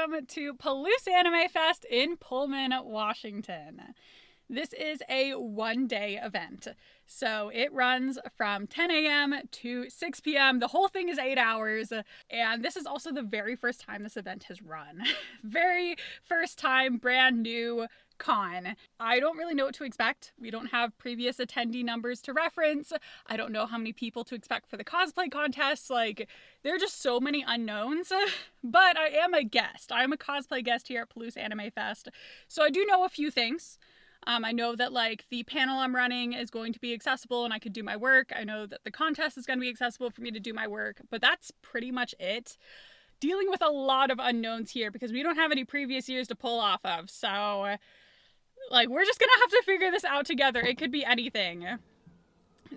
welcome to Palouse Animefest in Pullman, Washington. This is a one-day event, so it runs from 10 a.m. to 6 p.m. The whole thing is 8 hours, and this is also the very first time this event has run. Very first time, brand new con. I don't really know what to expect. We don't have previous attendee numbers to reference. I don't know how many people to expect for the cosplay contests. Like, there are just so many unknowns, but I am a guest. I'm a cosplay guest here at Palouse Animefest, so I do know a few things. I know that like the panel I'm running is going to be accessible and I could do my work. I know that the contest is going to be accessible for me to do my work, but that's pretty much it. Dealing with a lot of unknowns here because we don't have any previous years to pull off of, so like we're just gonna have to figure this out together. It could be anything.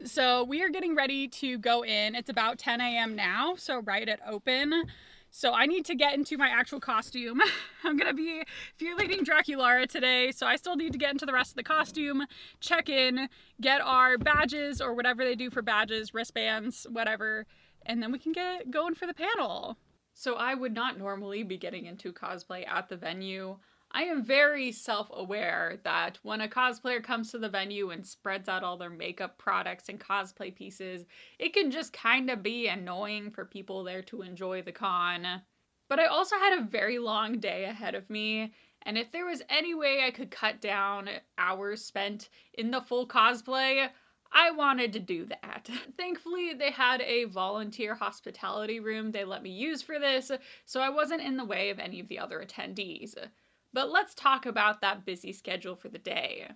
So we are getting ready to go in. It's about 10 a.m. now, so right at open. So I need to get into my actual costume. I'm gonna be fear-leading Draculara today, so I still need to get into the rest of the costume, check in, get our badges or whatever they do for badges, wristbands, whatever, and then we can get going for the panel. So I would not normally be getting into cosplay at the venue. I am very self-aware that when a cosplayer comes to the venue and spreads out all their makeup products and cosplay pieces, it can just kind of be annoying for people there to enjoy the con. But I also had a very long day ahead of me, and if there was any way I could cut down hours spent in the full cosplay, I wanted to do that. Thankfully, they had a volunteer hospitality room they let me use for this, so I wasn't in the way of any of the other attendees. But let's talk about that busy schedule for the day.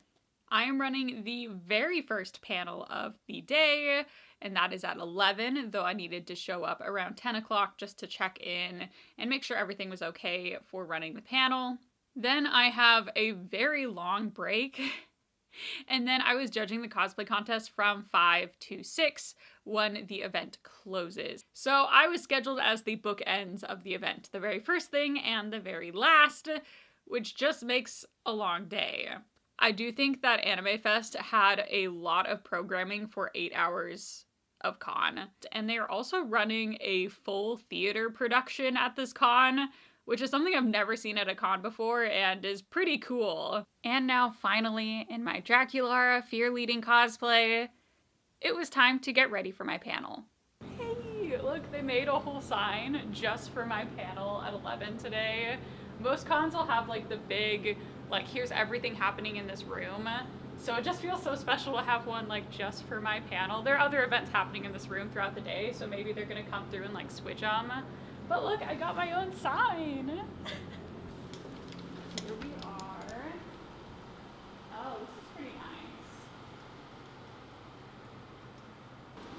I am running the very first panel of the day, and that is at 11, though I needed to show up around 10 o'clock just to check in and make sure everything was okay for running the panel. Then I have a very long break, and then I was judging the cosplay contest from 5 to 6 when the event closes. So I was scheduled as the bookends of the event, the very first thing and the very last, which just makes a long day. I do think that Animefest had a lot of programming for 8 hours of con, and they are also running a full theater production at this con, which is something I've never seen at a con before and is pretty cool. And now finally, in my Draculara fear-leading cosplay, it was time to get ready for my panel. Hey, look, they made a whole sign just for my panel at 11 today. Most cons will have like the big, like here's everything happening in this room. So it just feels so special to have one like just for my panel. There are other events happening in this room throughout the day, so maybe they're gonna come through and like switch them. But look, I got my own sign. Here we are. Oh, this is pretty nice.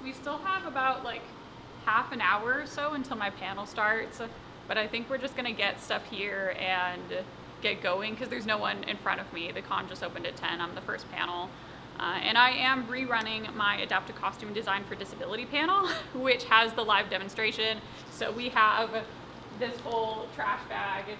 We still have about like half an hour or so until my panel starts. But I think we're just gonna get stuff here and get going because there's no one in front of me. The con just opened at 10, I'm the first panel. And I am rerunning my Adaptive Costume Design for Disability panel, which has the live demonstration. So we have this whole trash bag.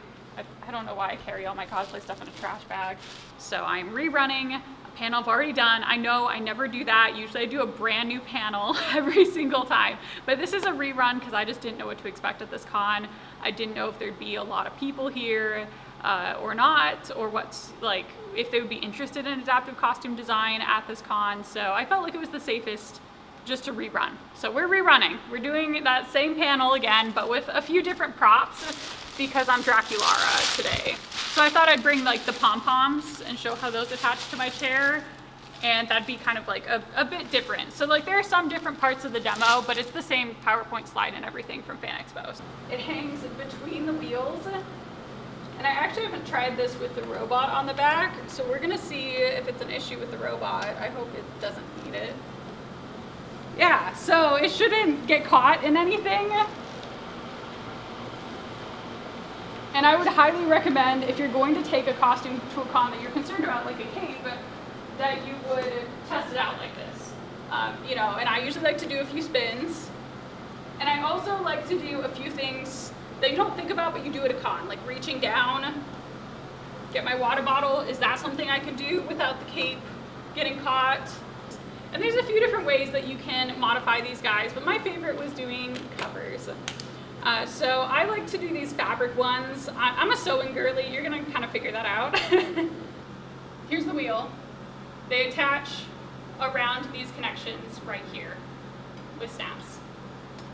I don't know why I carry all my cosplay stuff in a trash bag. So I'm rerunning a panel I've already done. I know I never do that. Usually I do a brand new panel every single time. But this is a rerun because I just didn't know what to expect at this con. I didn't know if there'd be a lot of people here or not, or what's like, if they would be interested in adaptive costume design at this con. So I felt like it was the safest just to rerun. So we're rerunning. We're doing that same panel again, but with a few different props because I'm Draculara today. So I thought I'd bring like the pom-poms and show how those attach to my chair. And that'd be kind of like a bit different. So like there are some different parts of the demo, but it's the same PowerPoint slide and everything from Fan Expo. It hangs between the wheels. And I actually haven't tried this with the robot on the back, so we're gonna see if it's an issue with the robot. I hope it doesn't need it. Yeah, so it shouldn't get caught in anything. And I would highly recommend, if you're going to take a costume to a con that you're concerned about, like a cape, that you would test it out like this. You know, and I usually like to do a few spins. And I also like to do a few things that you don't think about, but you do at a con, like reaching down, get my water bottle. Is that something I can do without the cape getting caught? And there's a few different ways that you can modify these guys, but my favorite was doing covers. So I like to do these fabric ones. I'm a sewing girly. You're gonna kind of figure that out. Here's the wheel. They attach around these connections right here with snaps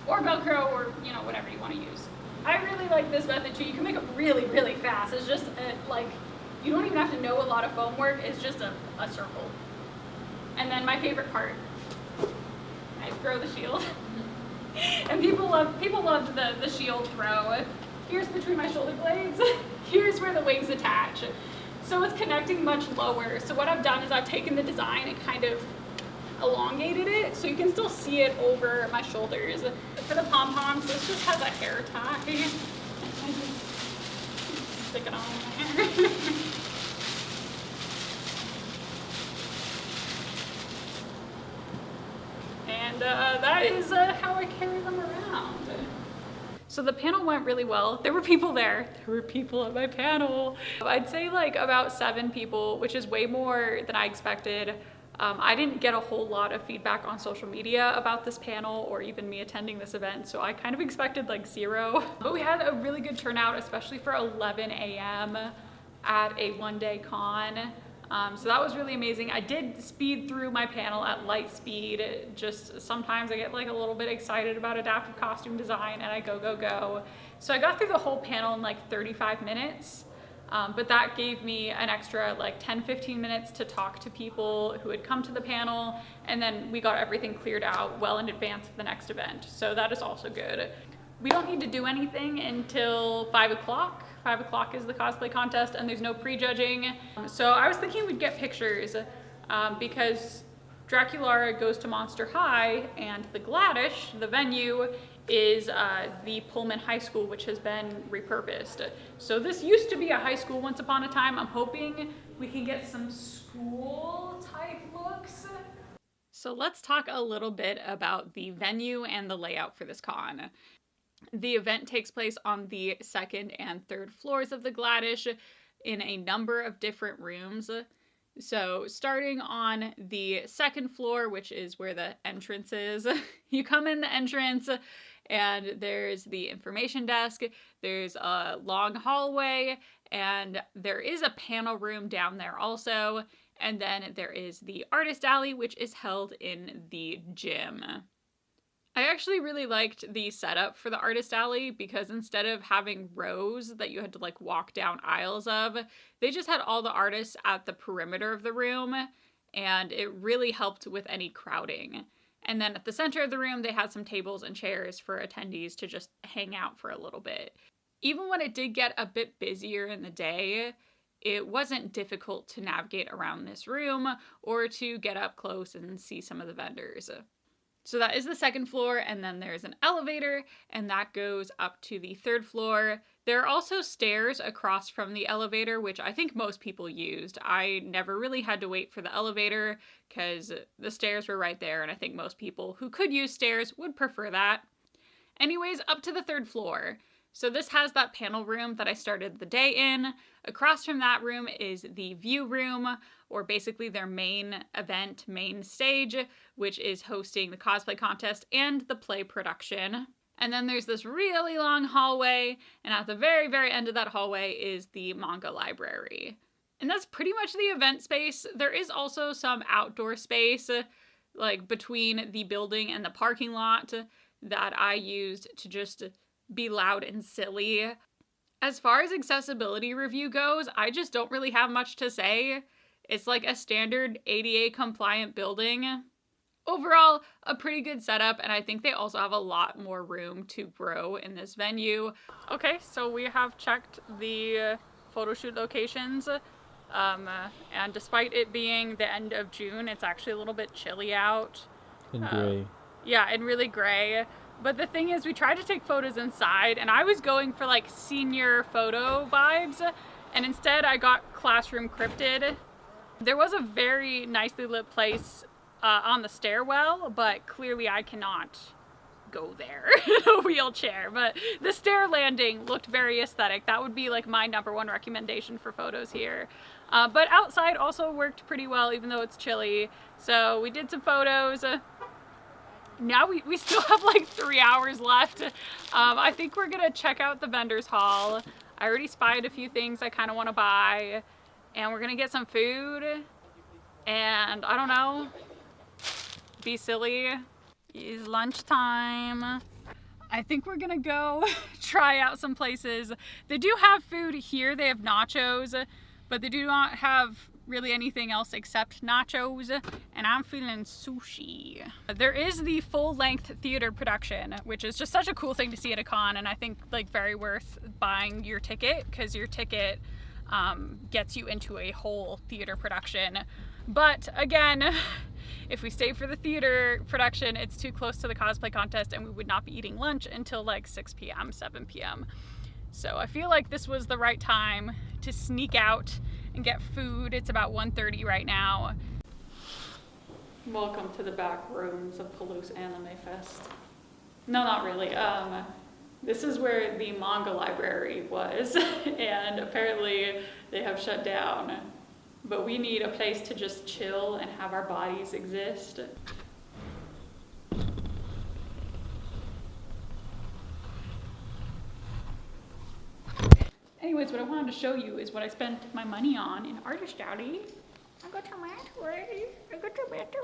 or Velcro, or you know, whatever you want to use. I really like this method too. You can make it really, really fast. It's just like, you don't even have to know a lot of foam work. It's just a circle. And then my favorite part, I throw the shield. And people loved the shield throw. Here's between my shoulder blades. Here's where the wings attach. So it's connecting much lower. So what I've done is I've taken the design and kind of elongated it so you can still see it over my shoulders. For the pom-poms, this just has a hair tie. Stick it on my hair. And that is how I carry them around. So the panel went really well. There were people there. There were people at my panel. I'd say like about 7 people, which is way more than I expected. I didn't get a whole lot of feedback on social media about this panel or even me attending this event, so I kind of expected like 0. But we had a really good turnout, especially for 11 a.m. at a one-day con. So that was really amazing. I did speed through my panel at light speed. Just sometimes I get like a little bit excited about adaptive costume design and I go. So I got through the whole panel in like 35 minutes. But that gave me an extra like 10-15 minutes to talk to people who had come to the panel, and then we got everything cleared out well in advance of the next event. So that is also good. We don't need to do anything until 5 o'clock. 5 o'clock is the cosplay contest and there's no prejudging. So I was thinking we'd get pictures because Draculara goes to Monster High and the Gladish, the venue, is the Pullman High School, which has been repurposed. So this used to be a high school once upon a time. I'm hoping we can get some school type looks. So let's talk a little bit about the venue and the layout for this con. The event takes place on the 2nd and 3rd floors of the Gladish in a number of different rooms. So starting on the 2nd floor, which is where the entrance is, you come in the entrance and there's the information desk, there's a long hallway, and there is a panel room down there also, and then there is the artist alley, which is held in the gym. I actually really liked the setup for the artist alley because instead of having rows that you had to like walk down aisles of, they just had all the artists at the perimeter of the room, and it really helped with any crowding. And then at the center of the room, they had some tables and chairs for attendees to just hang out for a little bit. Even when it did get a bit busier in the day, it wasn't difficult to navigate around this room or to get up close and see some of the vendors. So that is the 2nd floor, and then there's an elevator, and that goes up to the 3rd floor. There are also stairs across from the elevator, which I think most people used. I never really had to wait for the elevator because the stairs were right there, and I think most people who could use stairs would prefer that. Anyways, up to the 3rd floor. So this has that panel room that I started the day in. Across from that room is the view room, or basically their main event, main stage, which is hosting the cosplay contest and the play production. And then there's this really long hallway, and at the very, very end of that hallway is the manga library. And that's pretty much the event space. There is also some outdoor space, like between the building and the parking lot, that I used to just be loud and silly. As far as accessibility review goes, I just don't really have much to say. It's like a standard ADA compliant building. Overall, a pretty good setup, and I think they also have a lot more room to grow in this venue. Okay, so we have checked the photo shoot locations, and despite it being the end of June, it's actually a little bit chilly out. And gray. Yeah, and really gray. But the thing is, we tried to take photos inside, and I was going for like senior photo vibes, and instead I got classroom cryptid. There was a very nicely lit place on the stairwell, but clearly I cannot go there in a wheelchair. But the stair landing looked very aesthetic. That would be like my #1 recommendation for photos here. But outside also worked pretty well, even though it's chilly. So we did some photos. now we still have like 3 hours left. I think we're gonna check out the vendors hall. I already spied a few things I kind of want to buy, and we're gonna get some food, and I don't know, be silly. It's lunchtime. I think we're gonna go try out some places. They do have food here. They have nachos, but they do not have really anything else except nachos, and I'm feeling sushi. There is the full-length theater production, which is just such a cool thing to see at a con, and I think like very worth buying your ticket, because your ticket gets you into a whole theater production. But again, if we stay for the theater production, it's too close to the cosplay contest, and we would not be eating lunch until like 6 p.m., 7 p.m. So I feel like this was the right time to sneak out and get food. It's about 1:30 right now. Welcome to the back rooms of Palouse Animefest. No, not really. This is where the manga library was, and apparently they have shut down. But we need a place to just chill and have our bodies exist. Anyways, what I wanted to show you is what I spent my money on in Artist Alley. I got your manta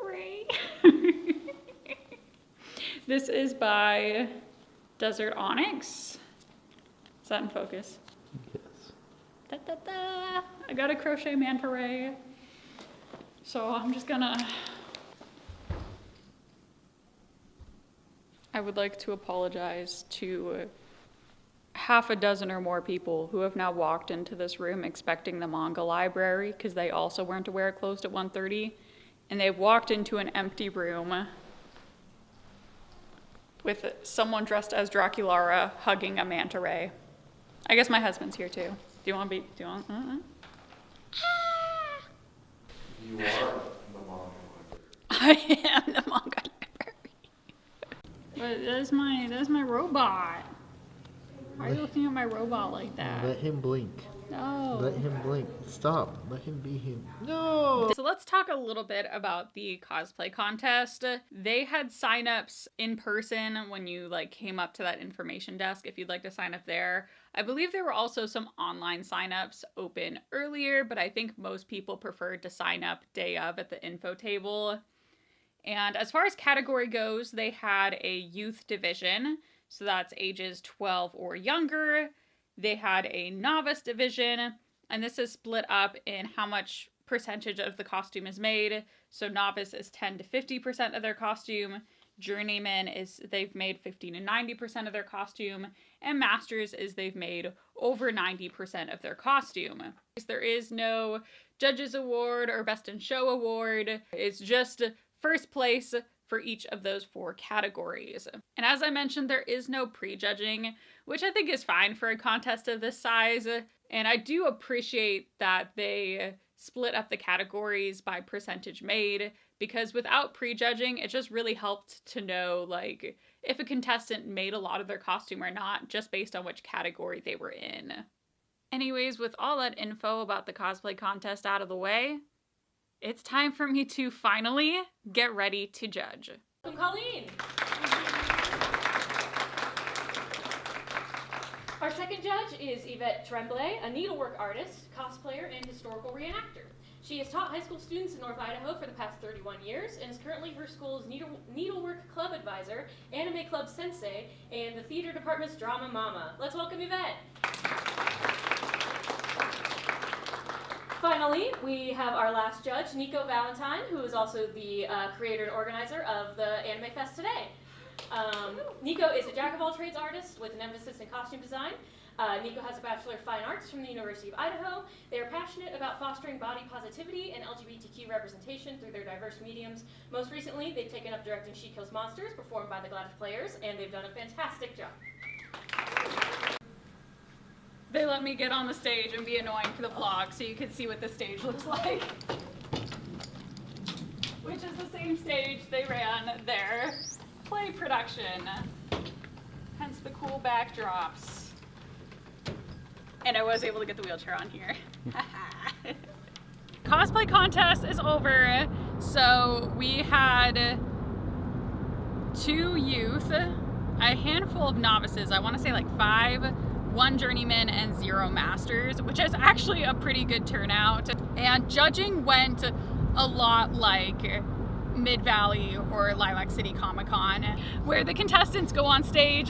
ray. This is by Desert Onyx. Is that in focus? Yes. Da, da, da. I got a crochet manta ray. So I'm just gonna... I would like to apologize to half a dozen or more people who have now walked into this room expecting the manga library, because they also weren't aware it closed at 1:30, and they've walked into an empty room with someone dressed as Draculara hugging a manta ray. I guess my husband's here too. Do you want to be? Do you want? You are the manga library. I am the manga library. But that's my robot. Why are you looking at my robot like that? Let him blink. No. Let him blink. Stop. Let him be him. No! So let's talk a little bit about the cosplay contest. They had signups in person when you like came up to that information desk if you'd like to sign up there. I believe there were also some online signups open earlier, but I think most people preferred to sign up day of at the info table. And as far as category goes, they had a youth division. So that's ages 12 or younger. They had a novice division, and this is split up in how much percentage of the costume is made. So novice is 10 to 50% of their costume. Journeyman is they've made 15 to 90% of their costume. And masters is they've made over 90% of their costume. There is no judges award or best in show award. It's just first place for each of those 4 categories. And as I mentioned, there is no prejudging, which I think is fine for a contest of this size. And I do appreciate that they split up the categories by percentage made, because without prejudging, it just really helped to know like if a contestant made a lot of their costume or not, just based on which category they were in. Anyways, with all that info about the cosplay contest out of the way, it's time for me to finally get ready to judge. I'm Colleen. Our second judge is Yvette Tremblay, a needlework artist, cosplayer, and historical reenactor. She has taught high school students in North Idaho for the past 31 years and is currently her school's needlework club advisor, anime club sensei, and the theater department's drama mama. Let's welcome Yvette. Finally, we have our last judge, Nico Valentine, who is also the creator and organizer of the Anime Fest today. Nico is a jack-of-all-trades artist with an emphasis in costume design. Nico has a Bachelor of Fine Arts from the University of Idaho. They are passionate about fostering body positivity and LGBTQ representation through their diverse mediums. Most recently, they've taken up directing She Kills Monsters, performed by the Gladys Players, and they've done a fantastic job. They let me get on the stage and be annoying for the vlog so you can see what the stage looks like. Which is the same stage they ran their play production. Hence the cool backdrops. And I was able to get the wheelchair on here. Cosplay contest is over. So we had 2 youth, a handful of novices, I want to say like 5, 1 journeyman, and 0 masters, which is actually a pretty good turnout. And judging went a lot like Mid-Valley or Lilac City Comic-Con, where the contestants go on stage,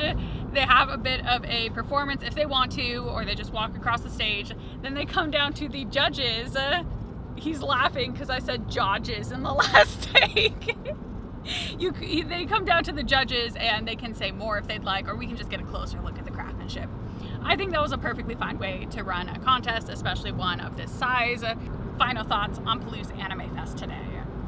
they have a bit of a performance if they want to, or they just walk across the stage. Then they come down to the judges. He's laughing because I said judges in the last take. They come down to the judges and they can say more if they'd like, or we can just get a closer look at the craftsmanship. I think that was a perfectly fine way to run a contest, especially one of this size. Final thoughts on Palouse Animefest today.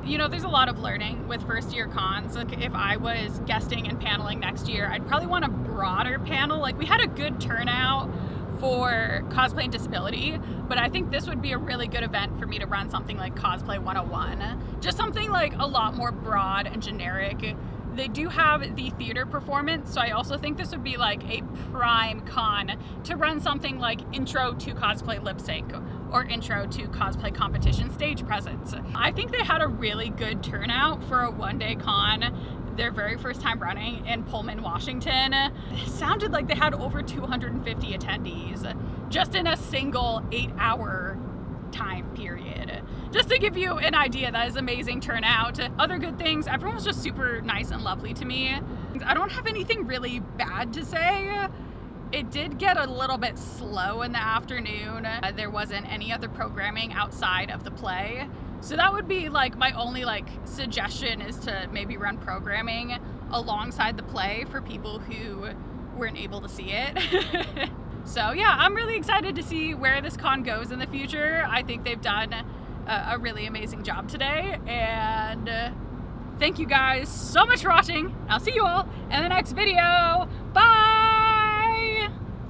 You know, there's a lot of learning with first year cons. Like, if I was guesting and paneling next year, I'd probably want a broader panel. Like, we had a good turnout for cosplay and disability, but I think this would be a really good event for me to run something like Cosplay 101. Just something like a lot more broad and generic. They do have the theater performance, so I also think this would be like a prime con to run something like Intro to Cosplay Lip Sync or Intro to Cosplay Competition Stage Presence. I think they had a really good turnout for a one-day con, their very first time running in Pullman, Washington. It sounded like they had over 250 attendees just in a single 8-hour time period. Just to give you an idea, that is amazing turnout. Other good things, everyone was just super nice and lovely to me. I don't have anything really bad to say. It did get a little bit slow in the afternoon. There wasn't any other programming outside of the play. So that would be like my only suggestion, is to maybe run programming alongside the play for people who weren't able to see it. So yeah, I'm really excited to see where this con goes in the future. I think they've done a really amazing job today, and thank you guys so much for watching. I'll see you all in the next video.